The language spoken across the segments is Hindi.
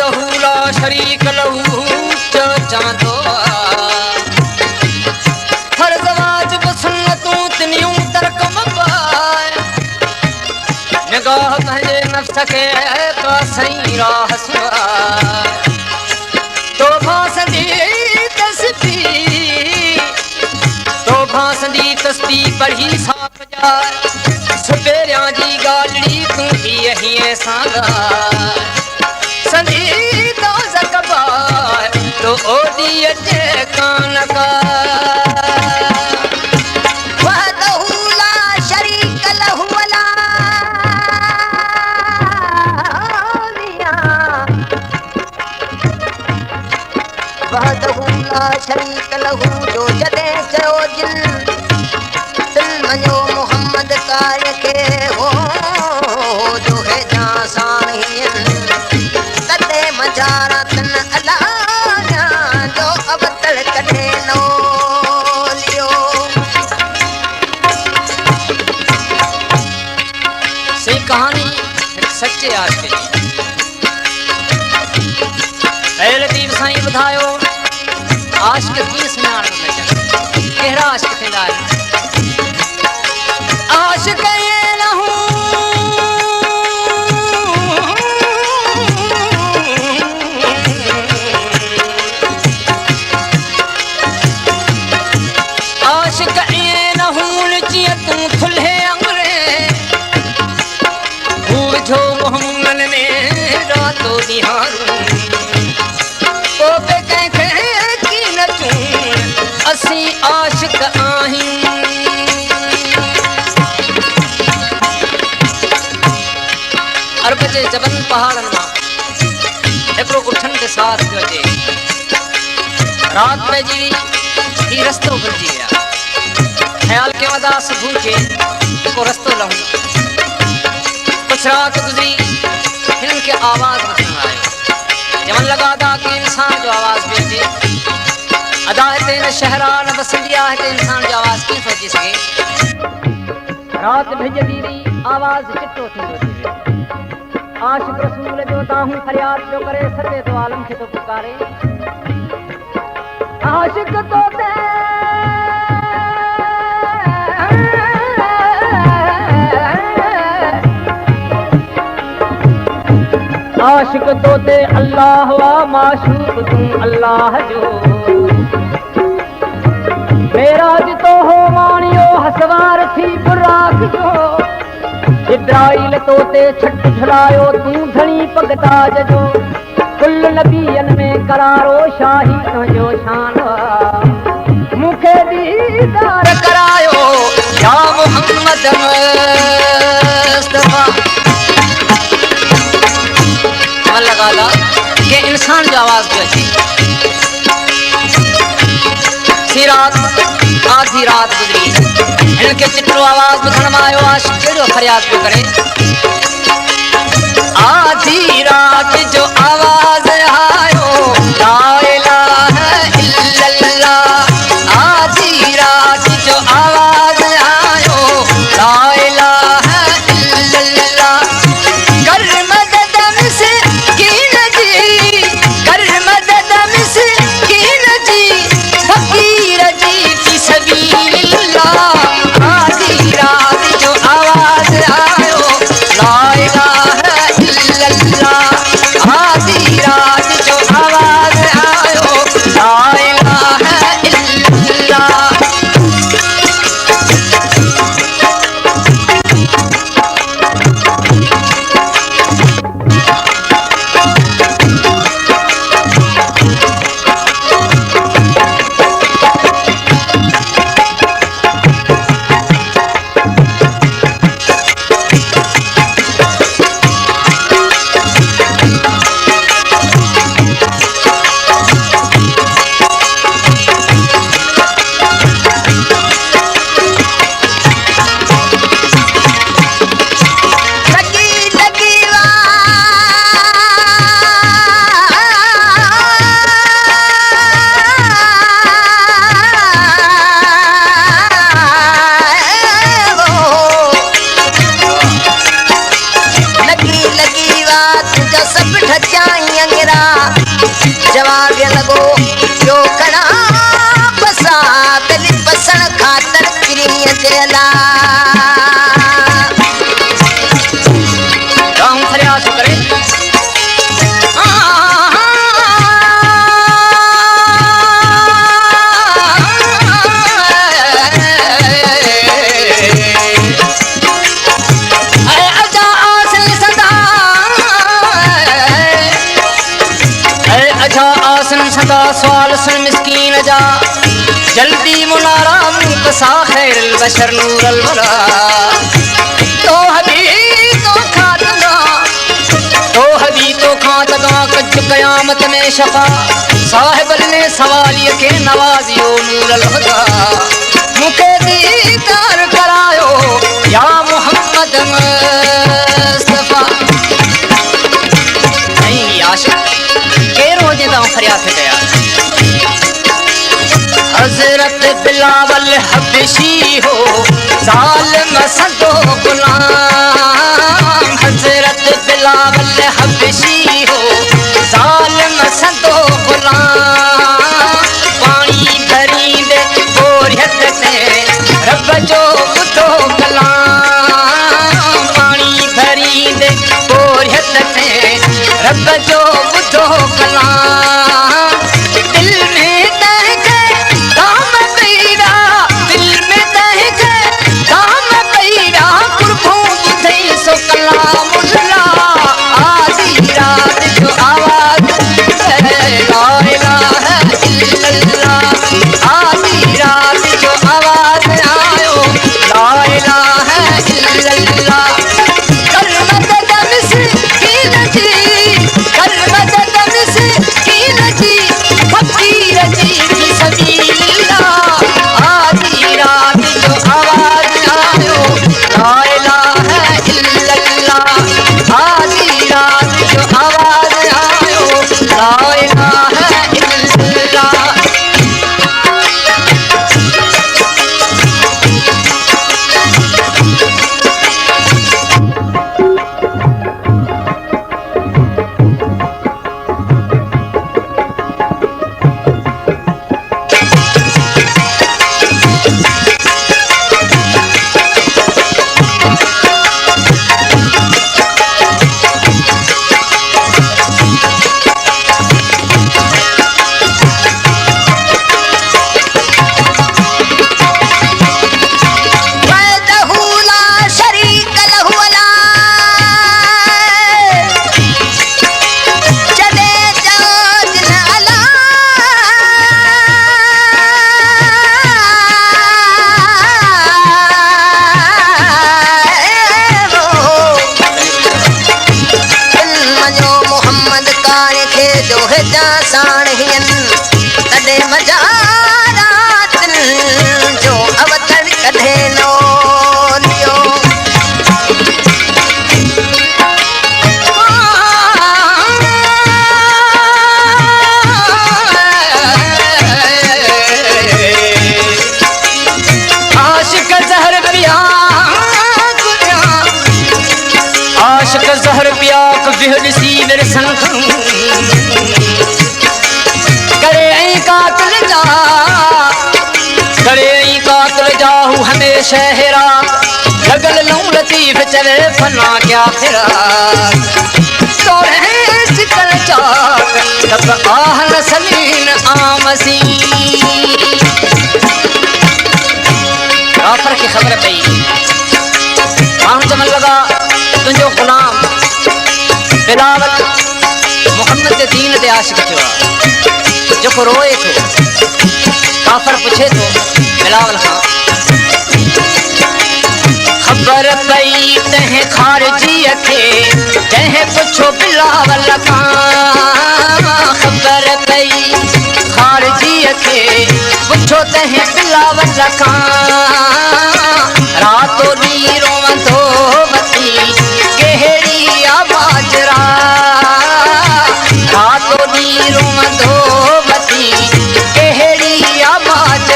वहदहू ला शरीक लहू चांदो फर्जवाज सुन्नतूं तिनियूं तरकम पाए निगाह पंहिंजे नफ्स खे का सही राह सुनाए तोबा संदी तस्बीह पढ़ी साफ जाए सुबेरियां जी गालड़ी तूं हीअ सां संदी दोज़ख बार तो ओदी अचे कान का वहदहू ला शरीक लहू वला वहदहू ला शरीक लहू जो जॾहिं चयो जिन दिल मञो मोहम्मद कार खे हो जो है जासान हियन तते मजारा तन अलाह जो अवतल कढे नो लियो सही कहानी एक सच्चे आशिक़ जी लतीफ़ साईं ॿुधायो आशिक़ कीअं सुञाणण लॻा कहिड़ा आशिक़ थींदा आहिनि आशिक़ ईअं न हूं आशिक़ ईअं न हूं जीअं तूं थुल्हे अंगुरे हू विझो मोहम्मद में रातो ॾींहारूं पोइ बि कंहिंखे की न तूं असीं आशिक़ आहियूं अरब जे जबल पहाड़नि मां हिकिड़ो उठनि ते साथ पियो अचे राति पइजी ही रस्तो भुलिजी विया ख़्याल कयो अदा सुबुह खे को रस्तो लहूं कुझु राति गुज़री हिननि खे आवाज़ ॿुधण आयो चवण लॻा अदा की इंसान जो आवाज़ पियो अचे अदा हिते न शहर आहे न बसंदी आहे हिते इंसान जो आवाज़ कीअं थो अची सघे राति भिॼंदी रही आवाज़ चिटो थींदो थी वियो आशिक़ रसूल जो ताहूं फरियाद पियो करे सते तो आलम खे तो पुकारे आशिक़ तो ते आशिक़ तो ते अल्लाह वा माशूक़ तूं अल्लाह जो मेराज तो हो माणियो हसवार थी बुराक जो इब्राहिल तोते छट झुलायो तूं धणी पगताज जो कुल नबियन में करारो शाही तुंहिंजो शान मूंखे दीदार करायो या मोहम्मद मुस्तफा मन लगा था कि इंसान जो आवाज़ पियो अचे रात आधी रात गुज़री हिनखे चिटो आवाज़ ॿुधण मां आयो आशिक़ कहिड़ो फरियाद पियो करे आधी रात जो आवाज़ आयो ला इलाहा इल्लल्लाह आधी रात जो आवाज़ आयो ला इलाहा इल्लल्लाह कर मदद मिस्कीन जी कर मदद मिस्कीन जी फकीर जी फी सबीलिल्लाह आधी रात जो आवाज़ आयो ला इलाहा इल्लल्लाह आधी रात जो जवाब लगो जो कड़ा बसा दिल बसण खातर प्रिय जेला राम फरियाद करे सदा सवाल सुन मिस्कीन जा जल्दी मुनारा मुकसा खैर बशर नूर अलवरा तो हबी तो खातगा कज कयामत में शफा साहिब ने सवालिय के नवाजियो नूर अलवरा मुके दीदार करायो या मोहम्मद मुस्तफा नहीं आशिक के रोजे दा फरियाद गया हजरत बिलावल हबशी हो जालिम सदो गुलाम हजरत बिलावल हबशी हो जालिम सदो गुलाम पानी भरी दे बोरियत ने रब जो बुधो कलाम पानी भरी दे बोरियत ने रब जो बुधो कलाम दिल में तह के दाम पैरा दिल में तह के दाम पैरा कुर्बों बुधई सो कलाम अल्लाह आधी रात जो आवाज ला इलाहा इल्लल्लाह आधी रात जो आवाज आयो ला इलाहा इल्लल्लाह कर मदद मिस्कीन जी कर मदद मिस्कीन जी फकीर जी की सबीलिल्लाह आधी रात जो आवाज आयो ला इलाहा इल्लल्लाह आधी रात जो आवाज आयो ला इलाहा इल्लल्लाह जहर पिया बिहरसी मेरे संखम करे ऐ कातिल जाहू हमेशा हेरा लगल लूं लतीफ चले फना क्या फिरा तोरे चिकल चाक तब आहल सलीन आमसी काफर की खबर पई मां चमन लगा तुझो गुलाम बिलावल मोहम्मद के दीन दे आशिक थियो जो को रोए तो काफर पूछे तो बिलावल हाँ खबर पई तह खारजी खे तह पुछो बिलावल का खबर पई खारजी खे पुछो तह बिलावल का रातो दी रोवंदो बती केहड़ी आवाज रातो दी रोवंदो बती केहड़ी आवाज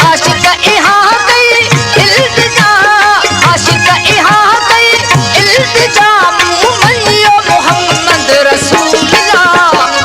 आशिक इहा गई इल्तिजा आशिक इहा गई इल्तिजा मुंह मनियो मोहम्मद रसूलुल्लाह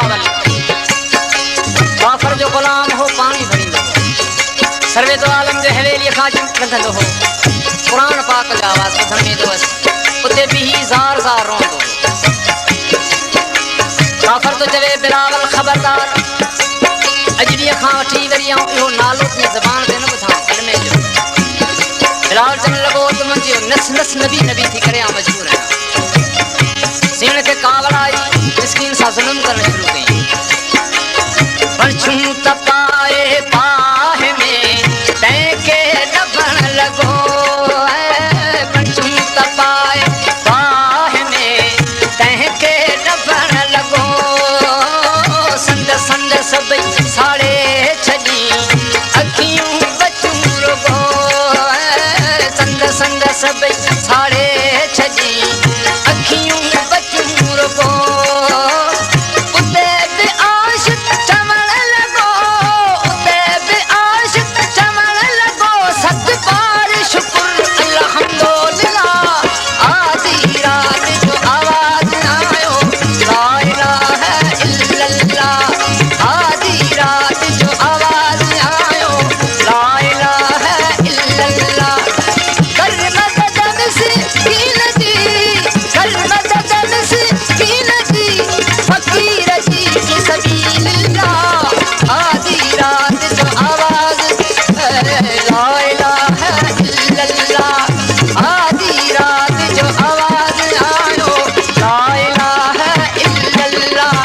बिलावल काफर जो गुलाम हो पानी भरींदो सर्वे तो आलम जो हवेली खां लंघंदो हो कुरान पाक जा आवाज़ ॿुधण में ईंदो हुअसि उते बीही ज़ार ज़ार रोंदो काफर तो चवे बिलावल ख़बरदार अॼु ॾींहं खां वठी वरी आऊं इहो नालो तुंहिंजी ज़बान ते न ॿुधां कलमे जो बिलावल चवण लॻो त मुंहिंजी नस नस नबी नबी थी करे आउं मजबूर आहियां सीण खे कावड़ आई मिस्कीन सां ज़ुल्म करणु शुरू कई पंछू त पाए पाह में तंहिंखे ॾबण लॻो पंछू त पाए पाह में तंहिंखे ॾबण लॻो संद संद सभई साड़े छॾी अखियूं बचूं रुॻो संद संद सभई साड़े छॾी अखियूं बचूं रुॻो उते बि आशिक़ चवण लॻो उते बि आशिक़ चवण लॻो सत बार शुक्र अल्हम्दुलिल्लाह आधी रात जो आवाज़ आयो ला इलाहा इल्लल्लाह आधी रात जो आवाज़ आयो ला इलाहा इल्लल्लाह कर मदद मिस्कीन दी कर मदद मिस्कीन दी फकीर जी की सबीलिल्लाह आधी रात जो आवाज़ ला इलाहा इल्लल्लाह आधी रात जो आवाज़ आयो ला इलाहा इल्लल्लाह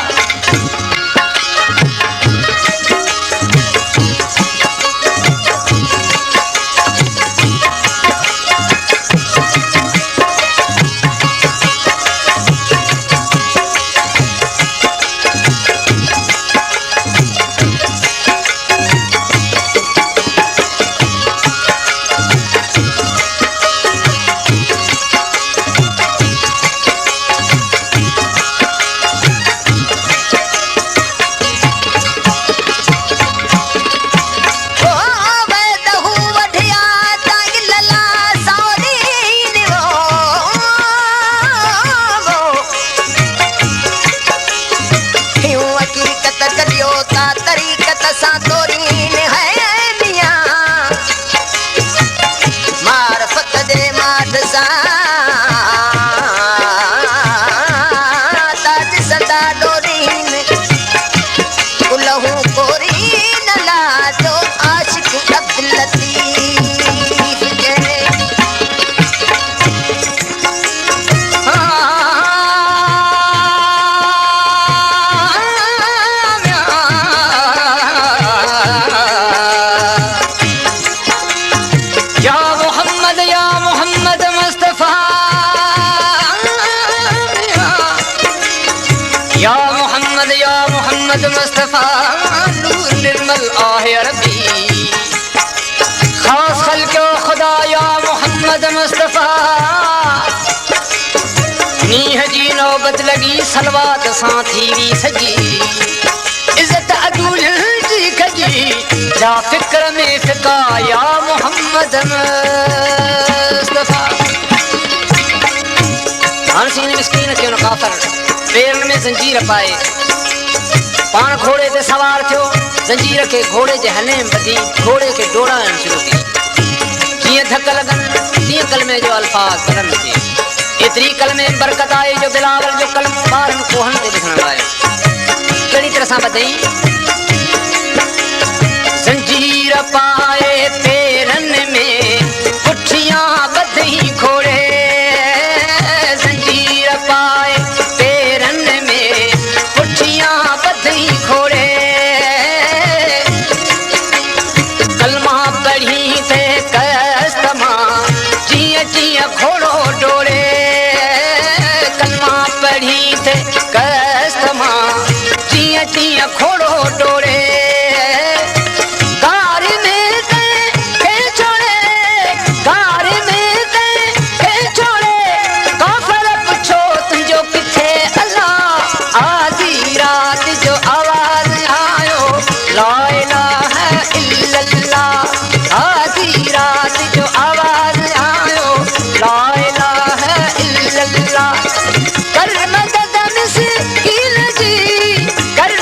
मुस्तफा नूर निर्मल आहे अरबी खास खल्क़ो खुदा या मोहम्मद मुस्तफा नीह जी नौबत लगी सलवात सां थी वी सजी इज्जत अदूल जी खजी जा फिक्र में फिका या मोहम्मद मुस्तफा हांसीन मिस्कीन के न काफर पेरन में जंजीर पाए पान घोड़े ते सवार थियो जंजीर के घोड़े जे हले में बधी घोड़े के डोड़ाइण शुरू की जीअं धक लगन तीअं कलमे जो अल्फाज बुलंद थिए एतिरी कलमे बरकत आई जो बिलावल जो कलम ॿारनि कोहनि ते लिखण आयो कहिड़ी तरह सां ॿधई जंजीर पाए पेरन में पुठियां ॿधई घोड़े जंजीर पाए पेरन में पुठियां ॿधई घोड़े कलमा पढ़ी थे कस्तमा जीअं जीअं घोड़ो डोड़े कलमा पढ़ी थे कस्तमा जीअं जीअं घोड़ो डोड़े कर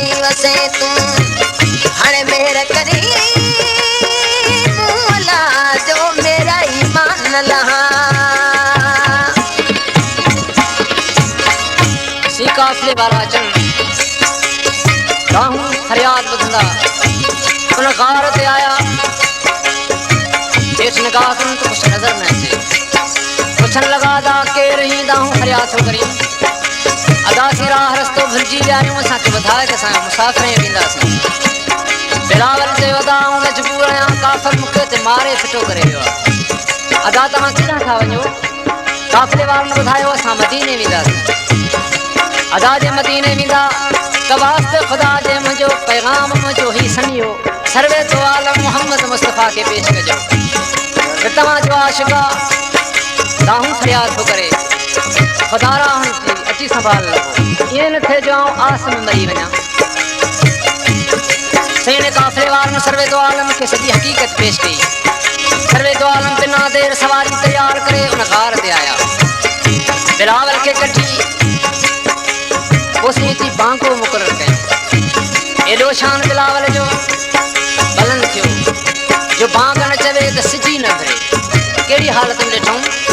साईं वसे तूं हाणे मेर करी मूला जो मेरा ईमान लहा सी काफले वारा अचन राहूं फरियाद ॿुधंदा उन गार ते आया हेठि निगाह कनि त कुझु नज़र न अचे पुछण लॻा दा केरु ही दाहूं फरियाद थो करी अदासी राह रस्तो भुलिजी विया आहियूं असांखे ॿुधाए त असां मुसाफ़िर वेंदासीं बिलावल चयो अदा आऊं मजबूर आहियां काफ़िर मूंखे हिते मारे फिटो करे वियो आहे अदा तव्हां किथां था वञो काफ़िले वारनि ॿुधायो असां मदीने वेंदासीं अदा जे मदीने वेंदा त वास्ते ख़ुदा जे मुंहिंजो पैगाम मुंहिंजो ही समियो सर्वे तो आलम मोहम्मद मुस्तफ़ा खे पेश कजो त तव्हांजो आशिक़ा दाहूं फरियाद थो करे ख़ुदा राहनि थी अची संभाल लॻो ईअं न थिए जो आउं आस में मरी वञा सईं काफ़िले वारनि सर्वे तो आलम खे सॼी हक़ीक़त पेश कई सर्वे तो आलम बिना देर सवारी तयार करे उन गार ते आया बिलावल खे कढी ओसीती बांको मुक़ररु कयो एॾो शान बिलावल जो बुलंद थियो जो बांग न चवे त सिजी न भरे कहिड़ी हालत में ॾिठऊं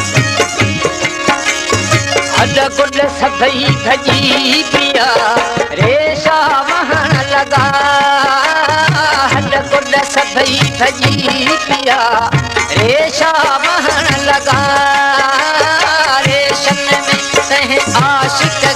हॾ गुॾ सभई भॼी पिया रेशा वहण लॻा हॾ गुॾ सभई भॼी पिया रेशा वहण लॻा रेशम में तंहिं आशिक़